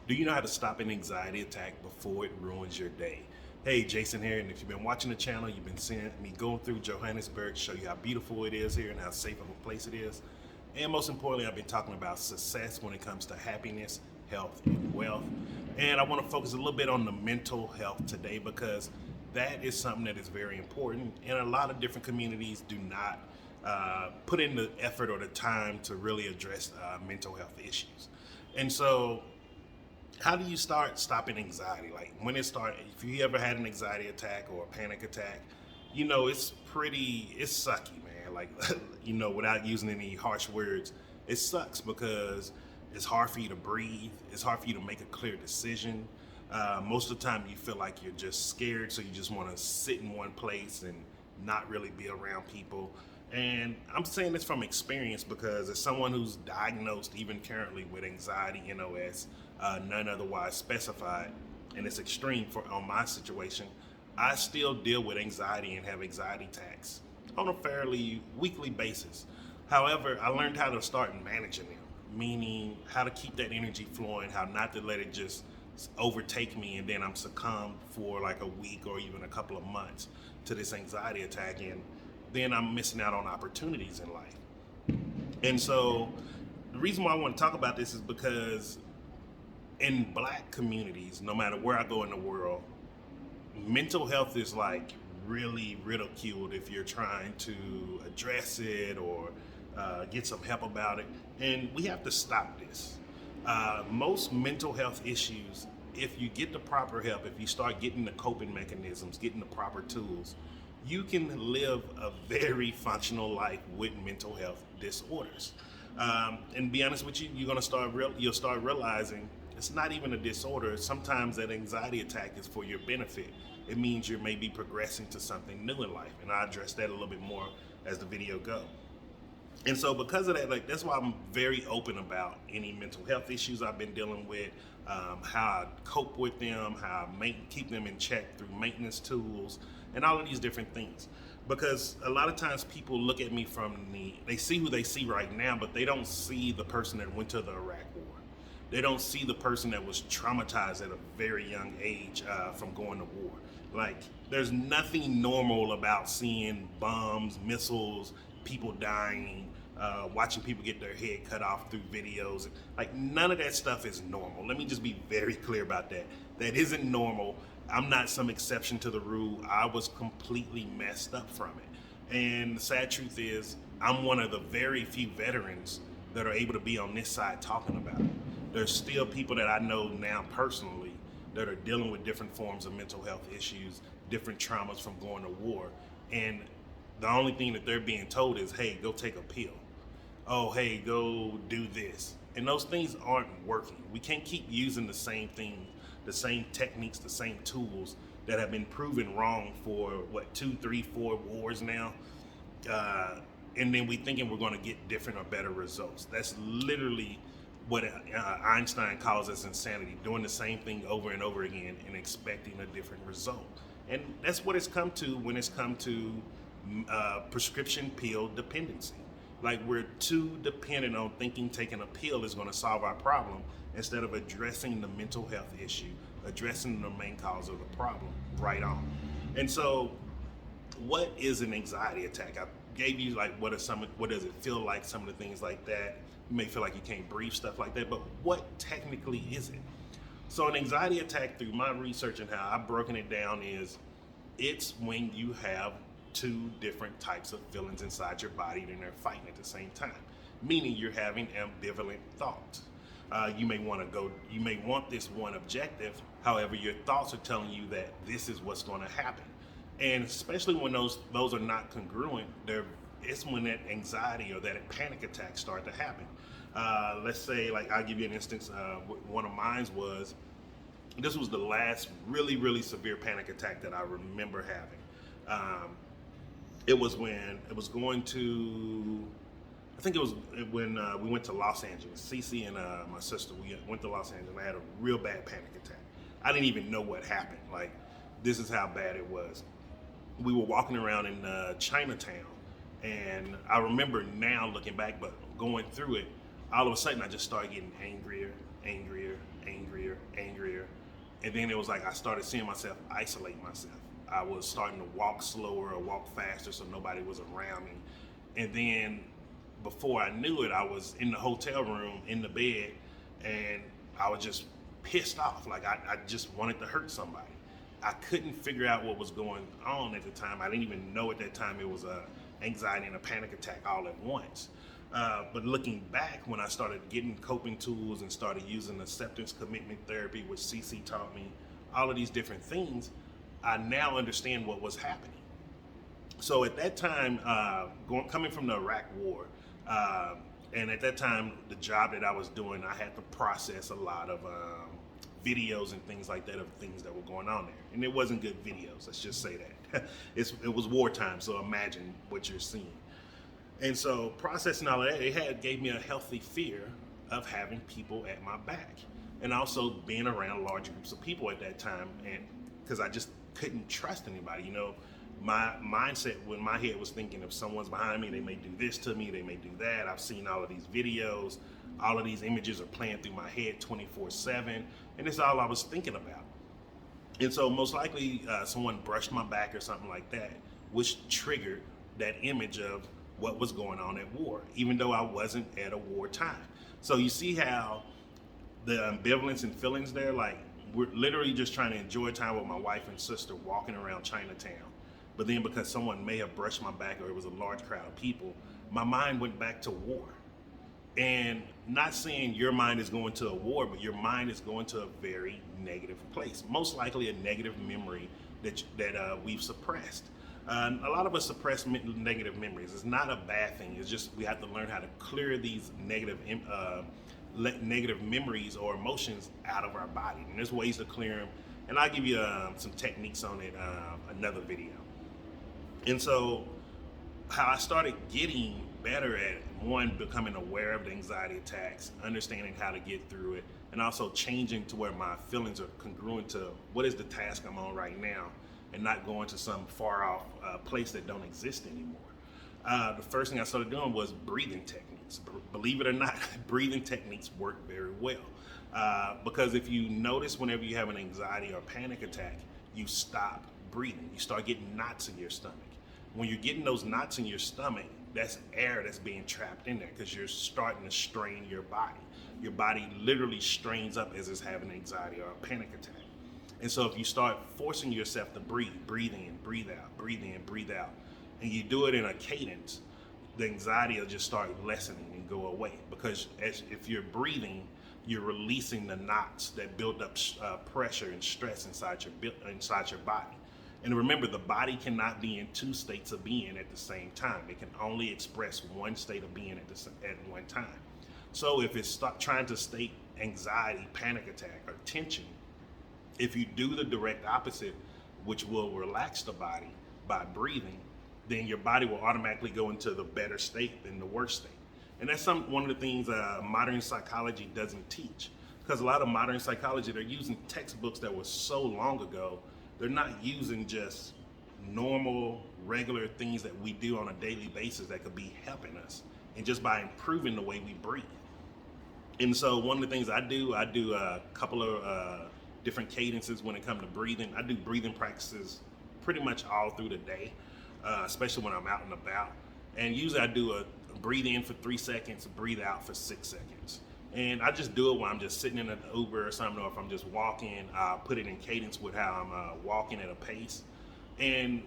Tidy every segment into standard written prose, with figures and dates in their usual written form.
Do you know how to stop an anxiety attack before it ruins your day? Hey, Jason here, and if you've been watching the channel, you've been seeing me go through Johannesburg, show you how beautiful it is here and how safe of a place it is. And most importantly, I've been talking about success when it comes to happiness, health, and wealth. And I want to focus a little bit on the mental health today because that is something that is very important. And a lot of different communities do not put in the effort or the time to really address mental health issues. And so how do you start stopping anxiety? Like when it start, if you ever had an anxiety attack or a panic attack, it's sucky, man. Like, without using any harsh words, it sucks because it's hard for you to breathe. It's hard for you to make a clear decision. Most of the time you feel like you're just scared. So you just want to sit in one place and not really be around people. And I'm saying this from experience because as someone who's diagnosed even currently with anxiety, NOS, none otherwise specified, and it's extreme for on my situation, I still deal with anxiety and have anxiety attacks on a fairly weekly basis. However, I learned how to start managing them, meaning how to keep that energy flowing, how not to let it just overtake me and then I'm succumbed for like a week or even a couple of months to this anxiety attack, and then I'm missing out on opportunities in life. And so the reason why I want to talk about this is because in black communities, no matter where I go in the world, mental health is like really ridiculed if you're trying to address it or get some help about it. And we have to stop this. Most mental health issues, if you get the proper help, if you start getting the coping mechanisms, getting the proper tools, you can live a very functional life with mental health disorders. And be honest with you, you'll start realizing it's not even a disorder. Sometimes that anxiety attack is for your benefit. It means you're maybe progressing to something new in life, and I'll address that a little bit more as the video goes. And so because of that, like that's why I'm very open about any mental health issues I've been dealing with, how I cope with them, how I keep them in check through maintenance tools, and all of these different things. Because a lot of times people look at me they see who they see right now, but they don't see the person that went to the Iraq War. They don't see the person that was traumatized at a very young age from going to war. Like, there's nothing normal about seeing bombs, missiles, people dying, watching people get their head cut off through videos. Like, none of that stuff is normal. Let me just be very clear about that. That isn't normal. I'm not some exception to the rule. I was completely messed up from it. And the sad truth is, I'm one of the very few veterans that are able to be on this side talking about it. There's still people that I know now personally that are dealing with different forms of mental health issues, different traumas from going to war. And the only thing that they're being told is, hey, go take a pill. Oh, hey, go do this. And those things aren't working. We can't keep using the same thing, the same techniques, the same tools that have been proven wrong for 2, 3, 4 wars now. And then we thinking we're going to get different or better results. That's literally what Einstein calls as insanity, doing the same thing over and over again and expecting a different result. And that's what it's come to when it's come to prescription pill dependency. Like, we're too dependent on thinking taking a pill is going to solve our problem instead of addressing the mental health issue, addressing the main cause of the problem right on. And so what is an anxiety attack? I gave you like what does it feel like, some of the things like that. You may feel like you can't breathe, stuff like that, but what technically is it? So an anxiety attack, through my research and how I've broken it down, is it's when you have two different types of feelings inside your body and they're fighting at the same time, meaning you're having ambivalent thoughts. You may want this one objective, however your thoughts are telling you that this is what's going to happen. And especially when those are not congruent, it's when that anxiety or that panic attack start to happen. Let's say, like, I'll give you an instance. One of mine this was the last really, really severe panic attack that I remember having. It was when it was going to, I think it was when we went to Los Angeles. Cece and my sister, we went to Los Angeles and I had a real bad panic attack. I didn't even know what happened. Like, this is how bad it was. We were walking around in Chinatown, and I remember now looking back, but going through it, all of a sudden I just started getting angrier, angrier, angrier, angrier. And then it was like I started seeing myself isolate myself. I was starting to walk slower or walk faster so nobody was around me. And then before I knew it, I was in the hotel room in the bed, and I was just pissed off. Like I just wanted to hurt somebody. I couldn't figure out what was going on at the time. I didn't even know at that time it was a anxiety and a panic attack all at once. But looking back, when I started getting coping tools and started using acceptance commitment therapy, which CC taught me, all of these different things, I now understand what was happening. So at that time, coming from the Iraq War, and at that time, the job that I was doing, I had to process a lot of videos and things like that of things that were going on there. And it wasn't good videos, let's just say that. It was wartime, so imagine what you're seeing. And so processing all of that, it gave me a healthy fear of having people at my back. And also being around large groups of people at that time, and because I just couldn't trust anybody. You know, my mindset when my head was thinking if someone's behind me, they may do this to me, they may do that. I've seen all of these videos, all of these images are playing through my head 24/7, and it's all I was thinking about. And so most likely someone brushed my back or something like that, which triggered that image of what was going on at war, even though I wasn't at a war time. So you see how the ambivalence and feelings there, like we're literally just trying to enjoy time with my wife and sister walking around Chinatown. But then because someone may have brushed my back or it was a large crowd of people, my mind went back to war. And not saying your mind is going to a war, but your mind is going to a very negative place. Most likely a negative memory that we've suppressed. A lot of us suppress negative memories. It's not a bad thing. It's just we have to learn how to clear these negative memories or emotions out of our body. And there's ways to clear them. And I'll give you some techniques on it another video. And so how I started getting better at, one, becoming aware of the anxiety attacks, understanding how to get through it, and also changing to where my feelings are congruent to what is the task I'm on right now, and not going to some far off place that don't exist anymore. The first thing I started doing was breathing techniques. Believe it or not, breathing techniques work very well. Because if you notice whenever you have an anxiety or panic attack, you stop breathing. You start getting knots in your stomach. When you're getting those knots in your stomach, that's air that's being trapped in there because you're starting to strain your body. Your body literally strains up as it's having anxiety or a panic attack. And so if you start forcing yourself to breathe in, breathe out, breathe in, breathe out, and you do it in a cadence, the anxiety will just start lessening and go away. Because if you're breathing, you're releasing the knots that build up pressure and stress inside your body. And remember, the body cannot be in two states of being at the same time. It can only express one state of being at one time. So if it's trying to state anxiety, panic attack, or tension, if you do the direct opposite, which will relax the body by breathing, then your body will automatically go into the better state than the worst state. And that's one of the things modern psychology doesn't teach. Because a lot of modern psychology, they're using textbooks that were so long ago. They're not using just normal, regular things that we do on a daily basis that could be helping us, and just by improving the way we breathe. And so one of the things I do a couple of different cadences when it comes to breathing. I do breathing practices pretty much all through the day, especially when I'm out and about. And usually I do a breathe in for 3 seconds, breathe out for 6 seconds. And I just do it when I'm just sitting in an Uber or something, or if I'm just walking, I'll put it in cadence with how I'm walking at a pace. And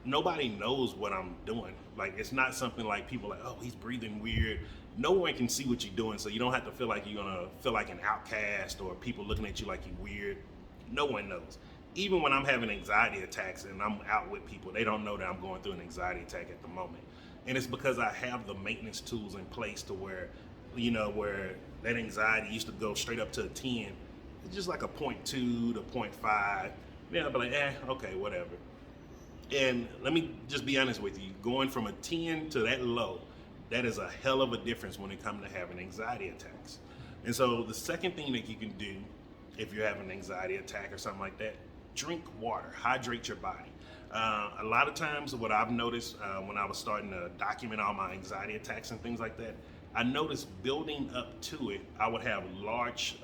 nobody knows what I'm doing. Like, it's not something like people like, oh, he's breathing weird. No one can see what you're doing, so you don't have to feel like you're gonna feel like an outcast or people looking at you like you're weird. No one knows. Even when I'm having anxiety attacks and I'm out with people, they don't know that I'm going through an anxiety attack at the moment. And it's because I have the maintenance tools in place to where, where that anxiety used to go straight up to a 10. It's just like a 0.2 to 0.5. Then I'll be like, okay, whatever. And let me just be honest with you, going from a 10 to that low, that is a hell of a difference when it comes to having anxiety attacks. And so the second thing that you can do if you're having an anxiety attack or something like that, drink water, hydrate your body. A lot of times what I've noticed when I was starting to document all my anxiety attacks and things like that, I noticed building up to it, I would have large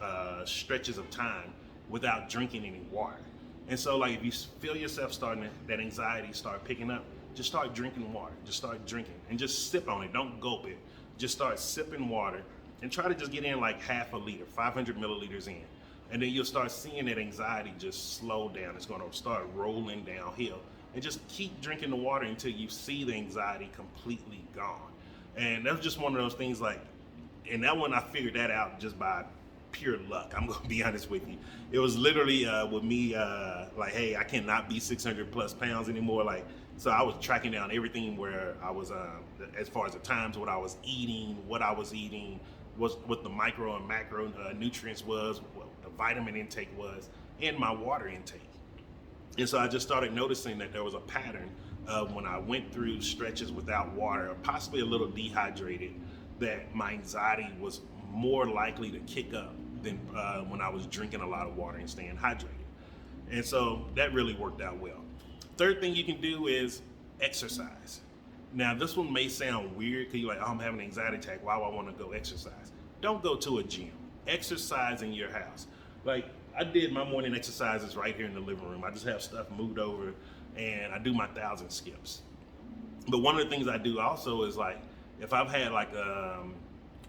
stretches of time without drinking any water. And so, like, if you feel yourself starting that anxiety start picking up, just start drinking water. Just start drinking and just sip on it. Don't gulp it. Just start sipping water and try to just get in like half a liter, 500 milliliters in. And then you'll start seeing that anxiety just slow down. It's going to start rolling downhill. And just keep drinking the water until you see the anxiety completely gone. And that was just one of those things, like, and that one I figured that out just by pure luck. I'm gonna be honest with you. It was literally with me, like, hey, I cannot be 600 plus pounds anymore. Like, so I was tracking down everything where I was, as far as the times, what I was eating, what the micro and macro nutrients was, what the vitamin intake was, and my water intake. And so I just started noticing that there was a pattern of when I went through stretches without water, or possibly a little dehydrated, that my anxiety was more likely to kick up than when I was drinking a lot of water and staying hydrated. And so that really worked out well. Third thing you can do is exercise. Now, this one may sound weird because you're like, oh, I'm having an anxiety attack. Why do I want to go exercise? Don't go to a gym. Exercise in your house. Like, I did my morning exercises right here in the living room. I just have stuff moved over and I do my 1,000 skips. But one of the things I do also is, like, if I've had like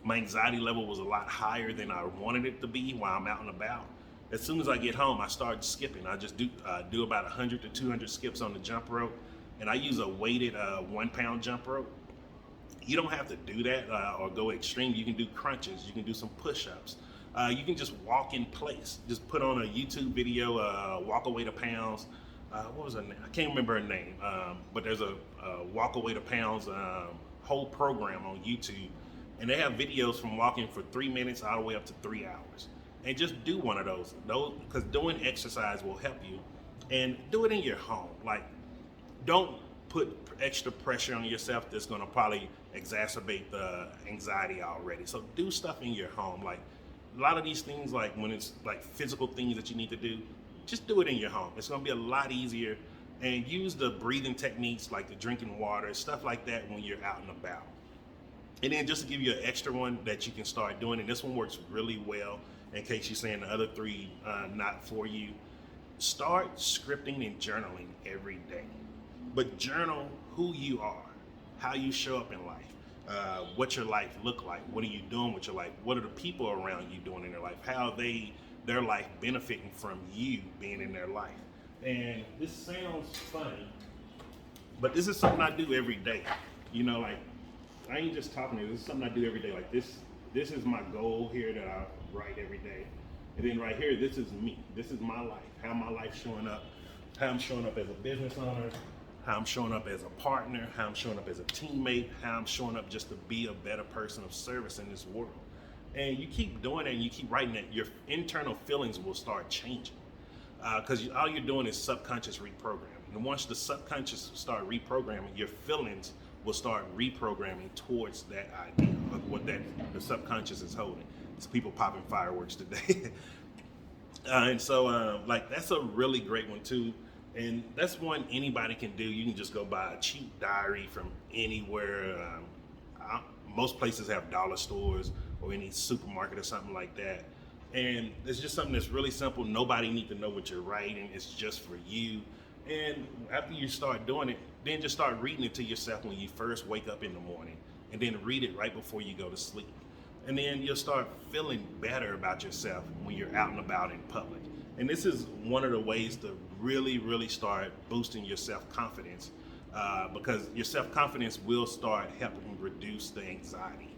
my anxiety level was a lot higher than I wanted it to be while I'm out and about, as soon as I get home, I start skipping. I just do about 100 to 200 skips on the jump rope, and I use a weighted 1 pound jump rope. You don't have to do that or go extreme. You can do crunches. You can do some push-ups. You can just walk in place. Just put on a YouTube video, walk away to pounds. What was her name? I can't remember her name, but there's a walk away to pounds whole program on YouTube, and they have videos from walking for 3 minutes all the way up to 3 hours. And just do one of those because doing exercise will help you, and do it in your home. Like, don't put extra pressure on yourself that's going to probably exacerbate the anxiety already. So do stuff in your home. Like, a lot of these things, like when it's like physical things that you need to do, just do it in your home. It's going to be a lot easier. And use the breathing techniques like the drinking water, stuff like that when you're out and about. And then just to give you an extra one that you can start doing, and this one works really well in case you're saying the other three not for you, start scripting and journaling every day. But journal who you are, how you show up in life, what your life look like, what are you doing with your life, what are the people around you doing in their life, how their life benefiting from you being in their life. And this sounds funny, but this is something I do every day. You know, like, I ain't just talking to you. This is something I do every day. Like, this is my goal here that I write every day. And then right here, this is me. This is my life. How my life showing up. How I'm showing up as a business owner. How I'm showing up as a partner. How I'm showing up as a teammate. How I'm showing up just to be a better person of service in this world. And you keep doing it and you keep writing it, your internal feelings will start changing. Because all you're doing is subconscious reprogramming. And once the subconscious start reprogramming, your feelings will start reprogramming towards that idea of what the subconscious is holding. It's people popping fireworks today. And so, like, that's a really great one too. And that's one anybody can do. You can just go buy a cheap diary from anywhere. Most places have dollar stores or any supermarket or something like that. And it's just something that's really simple. Nobody needs to know what you're writing. It's just for you. And after you start doing it, then just start reading it to yourself when you first wake up in the morning, and then read it right before you go to sleep. And then you'll start feeling better about yourself when you're out and about in public. And this is one of the ways to really, really start boosting your self-confidence, because your self-confidence will start helping reduce the anxiety.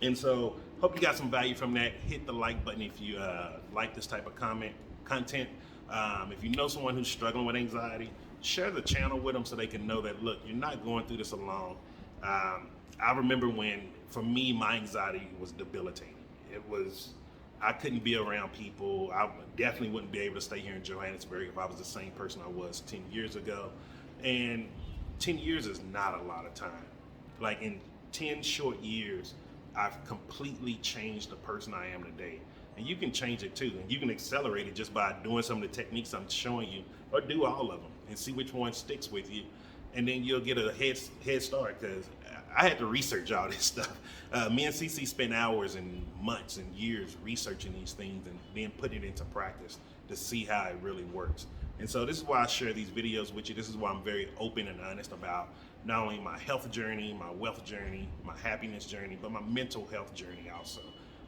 And so, hope you got some value from that. Hit the like button if you like this type of content. If you know someone who's struggling with anxiety, share the channel with them so they can know that, look, you're not going through this alone. I remember when, for me, my anxiety was debilitating. I couldn't be around people. I definitely wouldn't be able to stay here in Johannesburg if I was the same person I was 10 years ago. And 10 years is not a lot of time. Like, in 10 short years, I've completely changed the person I am today. And you can change it too. And you can accelerate it just by doing some of the techniques I'm showing you, or do all of them and see which one sticks with you. And then you'll get a head start, because I had to research all this stuff. Me and CC spent hours and months and years researching these things and then putting it into practice to see how it really works. And so this is why I share these videos with you. This is why I'm very open and honest about not only my health journey, my wealth journey, my happiness journey, but my mental health journey also.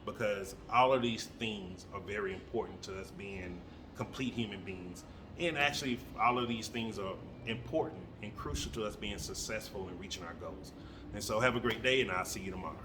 Because all of these things are very important to us being complete human beings. And actually, all of these things are important and crucial to us being successful in reaching our goals. And so have a great day, and I'll see you tomorrow.